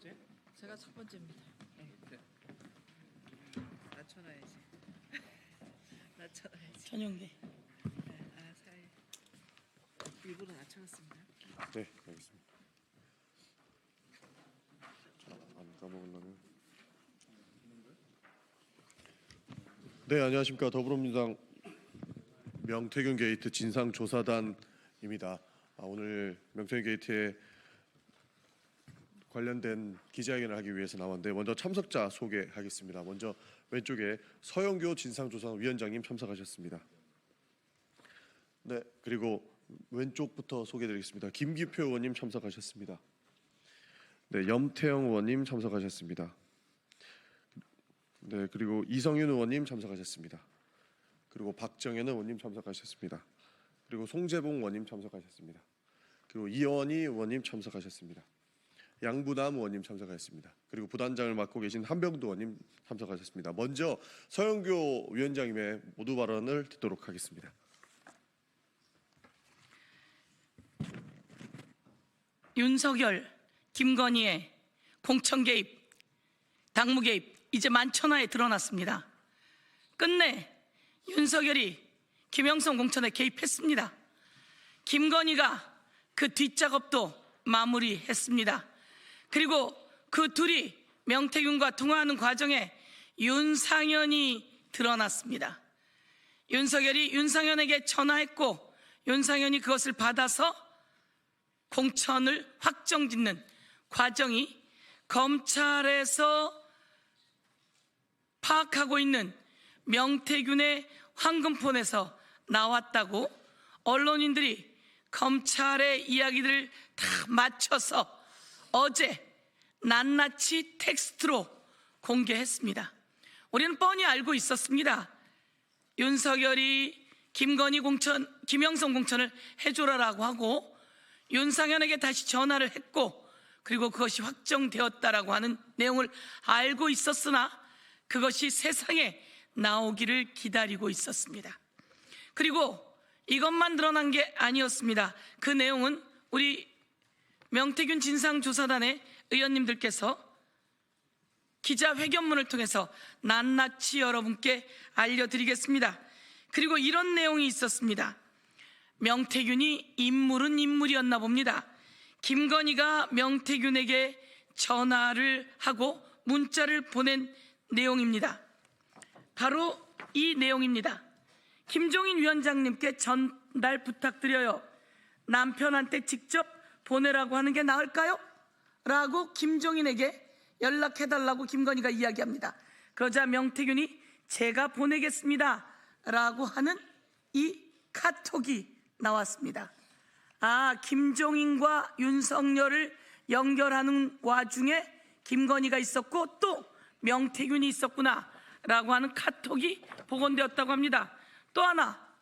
번째? 제가 첫 번째입니다. 네. 낮춰놔야지. 낮춰놔야지. 전용기. 네, 사이. 일부러 낮춰놨습니다. 네, 알겠습니다. 자, 안 까먹으려면. 네, 안녕하십니까. 더불어민주당 명태균 게이트 진상조사단입니다. 오늘 명태균 게이트에 관련된 기자회견을 하기 위해서 나왔는데 먼저 참석자 소개하겠습니다. 먼저 왼쪽에 서영교 진상조사단 위원장님 참석하셨습니다. 네, 그리고 왼쪽부터 소개드리겠습니다. 김기표 의원님 참석하셨습니다. 네, 염태영 의원님 참석하셨습니다. 네, 그리고 이성윤 의원님 참석하셨습니다. 그리고 박정현 의원님 참석하셨습니다. 그리고 송재봉 의원님 참석하셨습니다. 그리고 이원희 의원님 참석하셨습니다. 양부남 의원님 참석하셨습니다. 그리고 부단장을 맡고 계신 한병두 의원님 참석하셨습니다. 먼저 서영교 위원장님의 모두 발언을 듣도록 하겠습니다. 윤석열, 김건희의 공천 개입, 당무 개입 이제 만천하에 드러났습니다. 끝내 윤석열이 김영선 공천에 개입했습니다. 김건희가 그 뒷작업도 마무리했습니다. 그리고 그 둘이 명태균과 통화하는 과정에 윤상현이 드러났습니다. 윤석열이 윤상현에게 전화했고 윤상현이 그것을 받아서 공천을 확정짓는 과정이 검찰에서 파악하고 있는 명태균의 황금폰에서 나왔다고 언론인들이 검찰의 이야기들을 다 맞춰서 어제 낱낱이 텍스트로 공개했습니다. 우리는 뻔히 알고 있었습니다. 윤석열이 김영선 공천을 해줘라라고 하고 윤상현에게 다시 전화를 했고 그리고 그것이 확정되었다라고 하는 내용을 알고 있었으나 그것이 세상에 나오기를 기다리고 있었습니다. 그리고 이것만 드러난 게 아니었습니다. 그 내용은 우리 명태균 진상조사단의 의원님들께서 기자회견문을 통해서 낱낱이 여러분께 알려드리겠습니다. 그리고 이런 내용이 있었습니다. 명태균이 인물은 인물이었나 봅니다. 김건희가 명태균에게 전화를 하고 문자를 보낸 내용입니다. 바로 이 내용입니다. 김종인 위원장님께 전달 부탁드려요. 남편한테 직접 보내라고 하는 게 나을까요? 라고 김종인에게 연락해달라고 김건희가 이야기합니다. 그러자 명태균이 제가 보내겠습니다 라고 하는 이 카톡이 나왔습니다. 김종인과 윤석열을 연결하는 와중에 김건희가 있었고 또 명태균이 있었구나 라고 하는 카톡이 복원되었다고 합니다. 또 하나,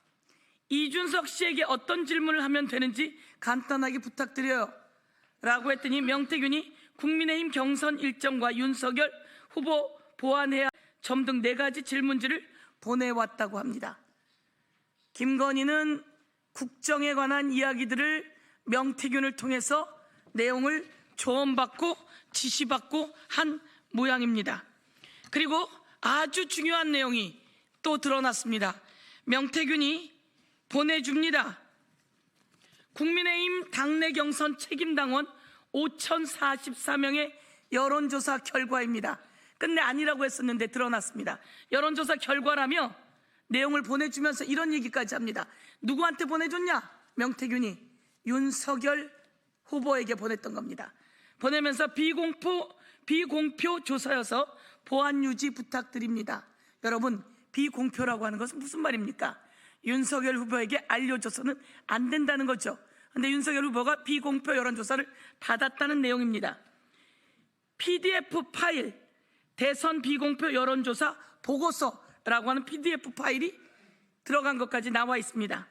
이준석 씨에게 어떤 질문을 하면 되는지 간단하게 부탁드려요 라고 했더니 명태균이 국민의힘 경선 일정과 윤석열 후보 보완해야 점 등 4가지 질문지를 보내왔다고 합니다. 김건희는 국정에 관한 이야기들을 명태균을 통해서 내용을 조언받고 지시받고 한 모양입니다. 그리고 아주 중요한 내용이 또 드러났습니다. 명태균이 보내줍니다. 국민의힘 당내 경선 책임당원 5,044명의 여론조사 결과입니다. 끝내 아니라고 했었는데 드러났습니다. 여론조사 결과라며 내용을 보내주면서 이런 얘기까지 합니다. 누구한테 보내줬냐? 명태균이 윤석열 후보에게 보냈던 겁니다. 보내면서 비공표 조사여서 보안 유지 부탁드립니다. 여러분, 비공표라고 하는 것은 무슨 말입니까? 윤석열 후보에게 알려줘서는 안 된다는 거죠. 그런데 윤석열 후보가 비공표 여론조사를 받았다는 내용입니다. PDF 파일, 대선 비공표 여론조사 보고서라고 하는 PDF 파일이 들어간 것까지 나와 있습니다.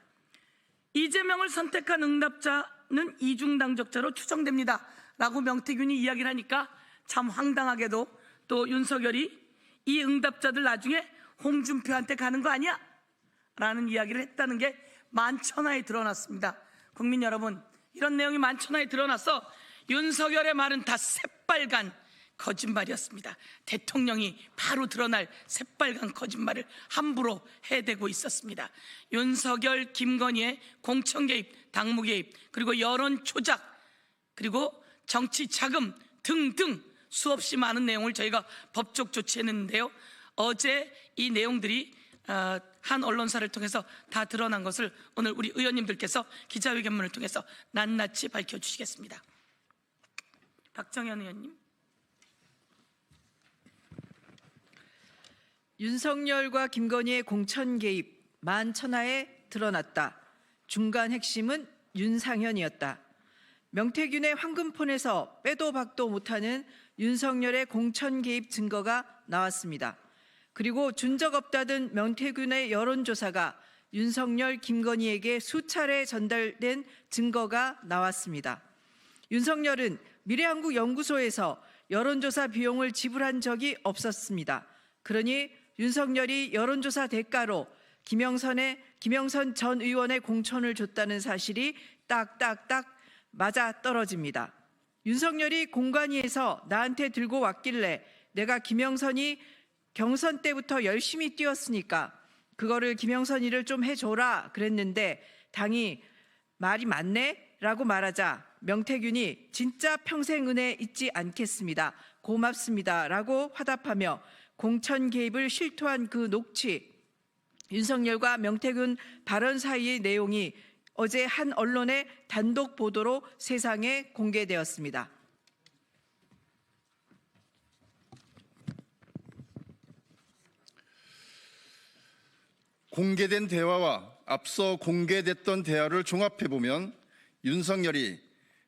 이재명을 선택한 응답자는 이중당적자로 추정됩니다 라고 명태균이 이야기를 하니까 참 황당하게도 또 윤석열이 이 응답자들 나중에 홍준표한테 가는 거 아니야? 라는 이야기를 했다는 게 만천하에 드러났습니다. 국민 여러분, 이런 내용이 만천하에 드러나서 윤석열의 말은 다 새빨간 거짓말이었습니다. 대통령이 바로 드러날 새빨간 거짓말을 함부로 해대고 있었습니다. 윤석열, 김건희의 공천 개입, 당무 개입, 그리고 여론 조작, 그리고 정치 자금 등등 수없이 많은 내용을 저희가 법적 조치했는데요. 어제 이 내용들이 한 언론사를 통해서 다 드러난 것을 오늘 우리 의원님들께서 기자회견문을 통해서 낱낱이 밝혀주시겠습니다. 박정현 의원님. 윤석열과 김건희의 공천 개입 만천하에 드러났다. 중간 핵심은 윤상현이었다. 명태균의 황금폰에서 빼도 박도 못하는 윤석열의 공천 개입 증거가 나왔습니다. 그리고 준 적 없다던 명태균의 여론조사가 윤석열, 김건희에게 수차례 전달된 증거가 나왔습니다. 윤석열은 미래한국연구소에서 여론조사 비용을 지불한 적이 없었습니다. 그러니 윤석열이 여론조사 대가로 김영선 전 의원의 공천을 줬다는 사실이 딱딱딱 맞아 떨어집니다. 윤석열이 공관위에서 나한테 들고 왔길래 내가 김영선이 경선 때부터 열심히 뛰었으니까 그거를 김영선이를 좀 해줘라 그랬는데 당이 말이 맞네? 라고 말하자 명태균이 진짜 평생 은혜 잊지 않겠습니다. 고맙습니다. 라고 화답하며 공천 개입을 실토한 그 녹취, 윤석열과 명태균 발언 사이의 내용이 어제 한 언론의 단독 보도로 세상에 공개되었습니다. 공개된 대화와 앞서 공개됐던 대화를 종합해보면 윤석열이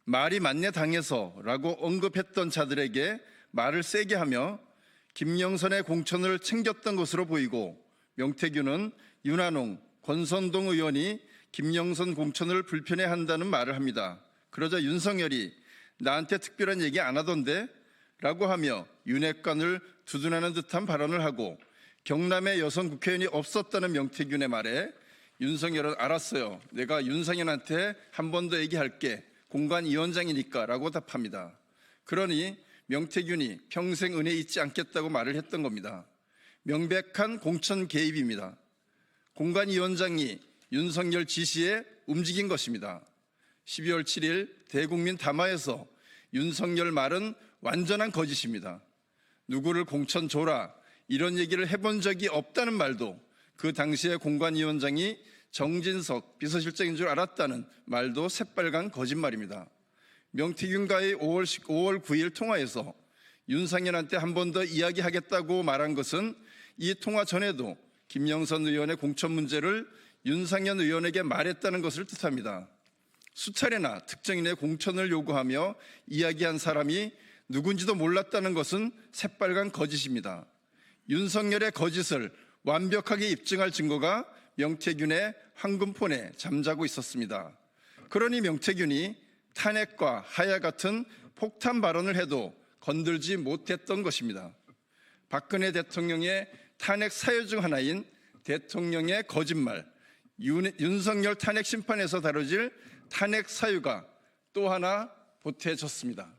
말이 맞네 당해서라고 언급했던 자들에게 말을 세게 하며 김영선의 공천을 챙겼던 것으로 보이고, 명태균은 윤한홍, 권선동 의원이 김영선 공천을 불편해한다는 말을 합니다. 그러자 윤석열이 나한테 특별한 얘기 안 하던데? 라고 하며 윤핵관을 두둔하는 듯한 발언을 하고, 경남에 여성 국회의원이 없었다는 명태균의 말에 윤석열은 알았어요. 내가 윤상현한테 한 번 더 얘기할게. 공관위원장이니까 라고 답합니다. 그러니 명태균이 평생 은혜 잊지 않겠다고 말을 했던 겁니다. 명백한 공천 개입입니다. 공관위원장이 윤석열 지시에 움직인 것입니다. 12월 7일 대국민 담화에서 윤석열 말은 완전한 거짓입니다. 누구를 공천 줘라 이런 얘기를 해본 적이 없다는 말도, 그 당시에 공관위원장이 정진석 비서실장인 줄 알았다는 말도 새빨간 거짓말입니다. 명태균과의 5월 9일 통화에서 윤상현한테 한 번 더 이야기하겠다고 말한 것은 이 통화 전에도 김영선 의원의 공천 문제를 윤상현 의원에게 말했다는 것을 뜻합니다. 수차례나 특정인의 공천을 요구하며 이야기한 사람이 누군지도 몰랐다는 것은 새빨간 거짓입니다. 윤석열의 거짓을 완벽하게 입증할 증거가 명태균의 황금폰에 잠자고 있었습니다. 그러니 명태균이 탄핵과 하야 같은 폭탄 발언을 해도 건들지 못했던 것입니다. 박근혜 대통령의 탄핵 사유 중 하나인 대통령의 거짓말, 윤석열 탄핵 심판에서 다뤄질 탄핵 사유가 또 하나 보태졌습니다.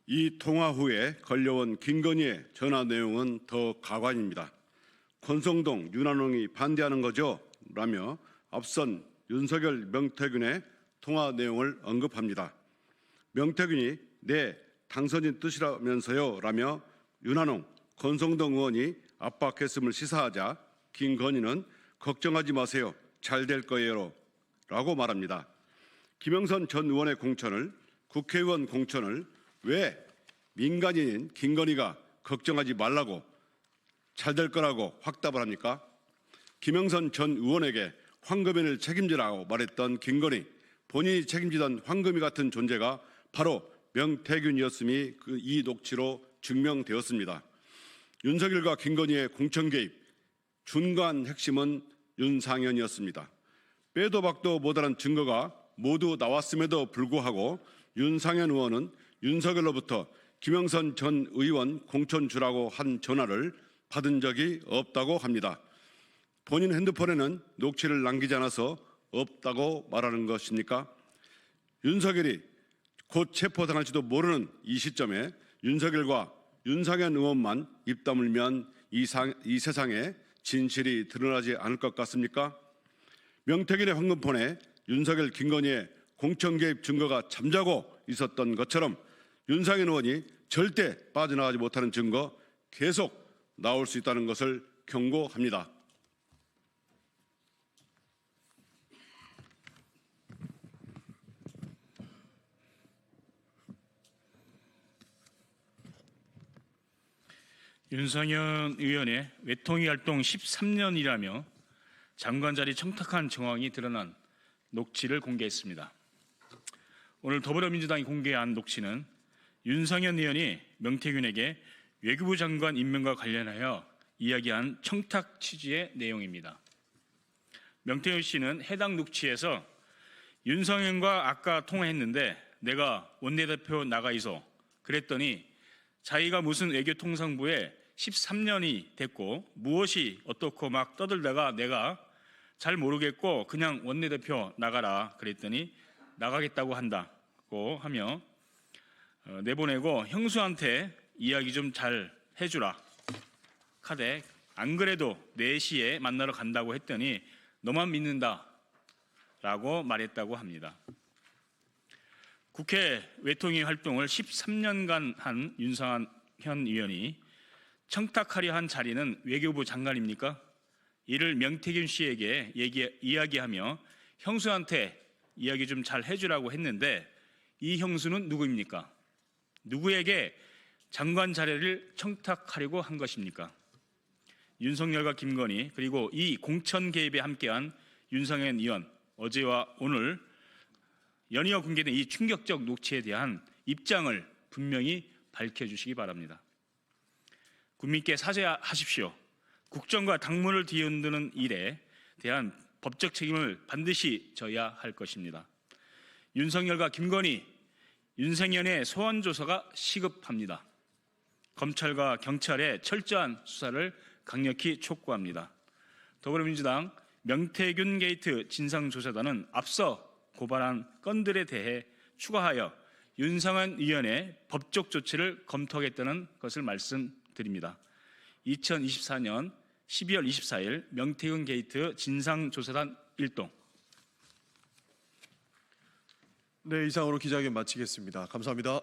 이 통화 후에 걸려온 김건희의 전화 내용은 더 가관입니다. 권성동, 윤한홍이 반대하는 거죠? 라며 앞선 윤석열, 명태균의 통화 내용을 언급합니다. 명태균이 네, 당선인 뜻이라면서요? 라며 윤한홍, 권성동 의원이 압박했음을 시사하자 김건희는 걱정하지 마세요. 잘 될 거예요. 라고 말합니다. 김영선 전 의원의 공천을, 국회의원 공천을 왜 민간인인 김건희가 걱정하지 말라고 잘 될 거라고 확답을 합니까? 김영선 전 의원에게 황금이를 책임지라고 말했던 김건희, 본인이 책임지던 황금이 같은 존재가 바로 명태균이었음이 이 녹취로 증명되었습니다. 윤석열과 김건희의 공천 개입, 중간 핵심은 윤상현이었습니다. 빼도 박도 못하는 증거가 모두 나왔음에도 불구하고 윤상현 의원은 윤석열로부터 김영선 전 의원 공천 주라고 한 전화를 받은 적이 없다고 합니다. 본인 핸드폰에는 녹취를 남기지 않아서 없다고 말하는 것입니까? 윤석열이 곧 체포당할지도 모르는 이 시점에 윤석열과 윤상현 의원만 입 다물면 이 세상에 진실이 드러나지 않을 것 같습니까? 명태균의 황금폰에 윤석열, 김건희의 공천 개입 증거가 잠자고 있었던 것처럼 윤상현 의원이 절대 빠져나가지 못하는 증거 계속 나올 수 있다는 것을 경고합니다. 윤상현 의원의 외통위 활동 13년이라며 장관 자리 청탁한 정황이 드러난 녹취를 공개했습니다. 오늘 더불어민주당이 공개한 녹취는 윤상현 의원이 명태균에게 외교부 장관 임명과 관련하여 이야기한 청탁 취지의 내용입니다. 명태균 씨는 해당 녹취에서 윤상현과 아까 통화했는데 내가 원내대표 나가 있어 그랬더니 자기가 무슨 외교통상부에 13년이 됐고 무엇이 어떻고 막 떠들다가 내가 잘 모르겠고 그냥 원내대표 나가라 그랬더니 나가겠다고 한다고 하며 내보내고 형수한테 이야기 좀 잘 해주라 카대 안 그래도 4시에 만나러 간다고 했더니 너만 믿는다 라고 말했다고 합니다. 국회 외통위 활동을 13년간 한 윤상현 의원이 청탁하려 한 자리는 외교부 장관입니까? 이를 명태균 씨에게 이야기하며 형수한테 이야기 좀 잘 해주라고 했는데 이 형수는 누구입니까? 누구에게 장관 자리를 청탁하려고 한 것입니까? 윤석열과 김건희 그리고 이 공천 개입에 함께한 윤상현 의원 어제와 오늘 연이어 공개된 이 충격적 녹취에 대한 입장을 분명히 밝혀주시기 바랍니다. 국민께 사죄하십시오. 국정과 당무를 뒤흔드는 일에 대한 법적 책임을 반드시 져야 할 것입니다. 윤석열과 김건희, 윤상현의 소환 조사가 시급합니다. 검찰과 경찰의 철저한 수사를 강력히 촉구합니다. 더불어민주당 명태균 게이트 진상조사단은 앞서 고발한 건들에 대해 추가하여 윤상현 의원의 법적 조치를 검토하겠다는 것을 말씀드립니다. 2024년 12월 24일 명태균 게이트 진상조사단 1동. 네, 이상으로 기자회견 마치겠습니다. 감사합니다.